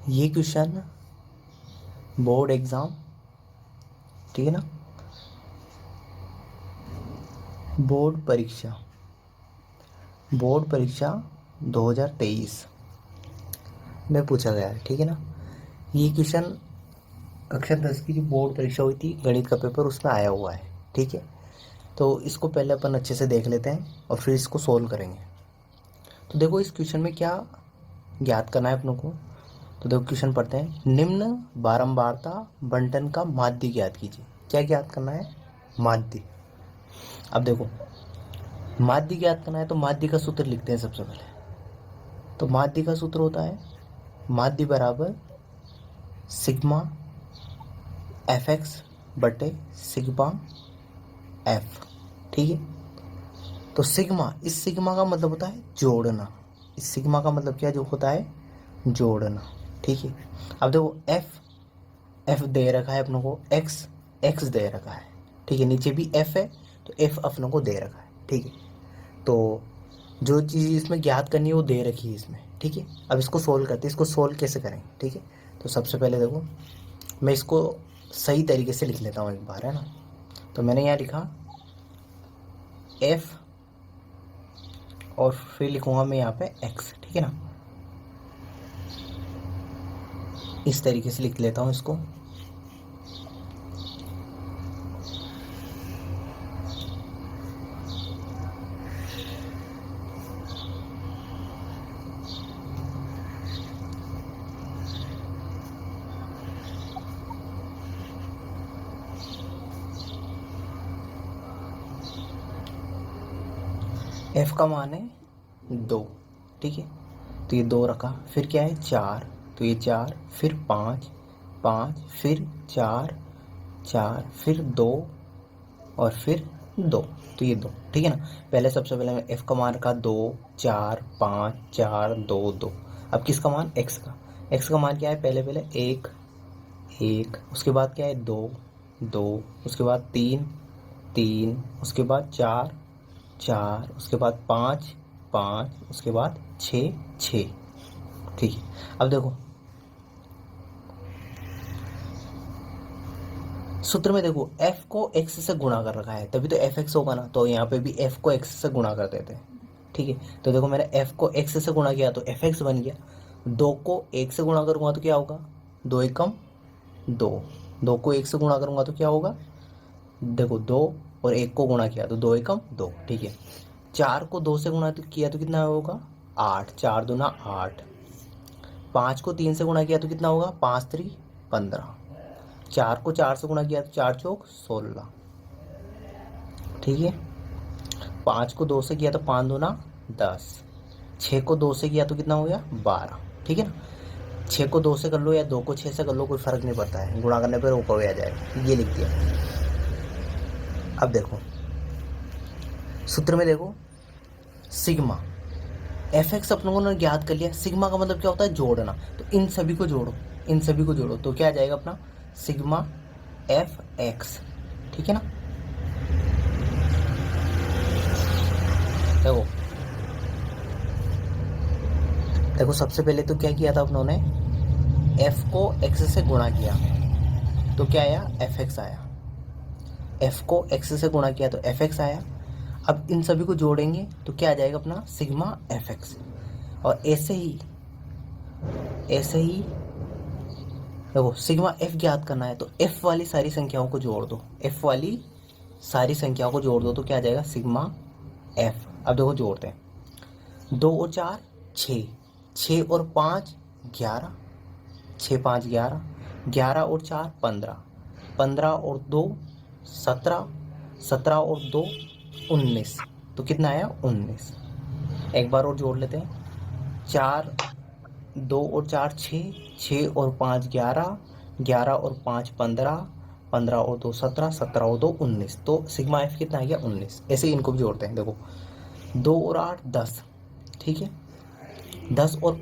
ये question board exam, ठीक है ना, बोर्ड परीक्षा 2023 में पूछा गया है, ठीक है ना। ये क्वेश्चन कक्षा 10 की जो बोर्ड परीक्षा हुई थी, गणित का पेपर, उसमें आया हुआ है, ठीक है। तो इसको पहले अपन अच्छे से देख लेते हैं और फिर इसको सोल्व करेंगे। तो देखो इस क्वेश्चन में क्या ज्ञात करना है अपनों को। तो देखो क्वेश्चन पढ़ते हैं। निम्न बारंबारता बंटन का माध्य ज्ञात कीजिए। क्या ज्ञात करना है? माध्य। अब देखो माध्य ज्ञात करना है तो माध्य का सूत्र लिखते हैं सबसे पहले। तो माध्य का सूत्र होता है माध्य बराबर सिग्मा एफ एक्स बटे सिग्मा एफ, ठीक है। तो सिग्मा, इस सिग्मा का मतलब होता है जोड़ना। इस सिग्मा का मतलब क्या जो होता है? जोड़ना, ठीक है। अब देखो एफ दे रखा है अपनों को, एक्स दे रखा है, ठीक है। नीचे भी एफ है तो एफ अपनों को दे रखा है, ठीक है। तो जो चीज़ इसमें ज्ञात करनी है वो दे रखी है इसमें, ठीक है। अब इसको सोल्व करते हैं। इसको सोल्व कैसे करें, ठीक है। तो सबसे पहले देखो मैं इसको सही तरीके से लिख लेता हूँ एक बार, है ना। तो मैंने यहाँ लिखा एफ और फिर लिखूंगा मैं यहाँ पे एक्स, ठीक है ना। इस तरीके से लिख लेता हूँ इसको। एफ का मान है 2, ठीक है। तो ये 2 रखा, फिर क्या है 4, तो ये 4, फिर 5, फिर 4, फिर 2 और फिर 2, तो ये 2, ठीक है ना। पहले सबसे पहले मैं एफ का मान रखा 2, 4, 5, 4, 2, 2। अब किसका मान? एक्स का मान क्या है? पहले 1, 1, उसके बाद क्या है 2, 2, उसके बाद 3, 3, उसके बाद 4, 4, उसके बाद 5, 5, उसके बाद 6, 6, ठीक है। अब देखो सूत्र में देखो f को x से गुणा कर रखा है, तभी तो एफ एक्स होगा ना। तो यहाँ पे भी f को x से गुणा कर देते हैं, ठीक है। तो देखो मैंने f को x से गुणा किया तो एफ एक्स बन गया। 2 को 1 से गुणा करूंगा तो क्या होगा? 2 एकम 2। 2 को 1 से गुणा करूंगा तो क्या होगा? देखो 2 और 1 को गुणा किया तो 2 एकम 2, ठीक है। 4 को 2 से गुणा किया तो कितना होगा? 8, 4 दूना 8। 5 को 3 से गुणा किया तो कितना होगा? 5 3 15। 4 को 4 से गुणा किया तो 4 चौक 16, ठीक है। 5 को 2 से किया तो 5 दूना 10। 6 को 2 से किया तो कितना हो गया? 12, ठीक है ना। 6 को 2 से कर लो या 2 को 6 से कर लो, कोई फर्क नहीं पड़ता है, गुणा करने पर ऊपर आ जाएगा। ये लिख दिया। अब देखो सूत्र में देखो सिग्मा एफ एक्स अपनों को ज्ञात कर लिया। सिग्मा का मतलब क्या होता है? जोड़ना। तो इन सभी को जोड़ो, तो क्या आ जाएगा अपना? सिग्मा एफ एक्स, ठीक है ना। देखो सबसे पहले तो क्या किया था अपनों ने? एफ को एक्स से गुणा किया तो क्या आया? एफ एक्स आया। एफ को एक्स से गुणा किया तो एफ एक्स आया। अब इन सभी को जोड़ेंगे तो क्या आ जाएगा अपना? Sigma F x. और ऐसे ही देखो सिग्मा एफ ज्ञात करना है तो एफ वाली सारी संख्याओं को जोड़ दो। तो क्या आ जाएगा? Sigma F. अब देखो जोड़ते हैं। 2 और 4 6, 6 और 5 11, 6 5 11, 11 और 4 15, 15 और 2 17, 17 और 2 19, तो कितना आया? 19। एक बार और जोड़ लेते हैं। 4 2 और 4 6, 6 और 5 11, 11 और 5 15, 15 और 2 17, 17 और 2 19, तो सिग्मा एफ कितना आ गया? 19। ऐसे ही इनको भी जोड़ते हैं। देखो 2 और 8 10, ठीक है। 10 और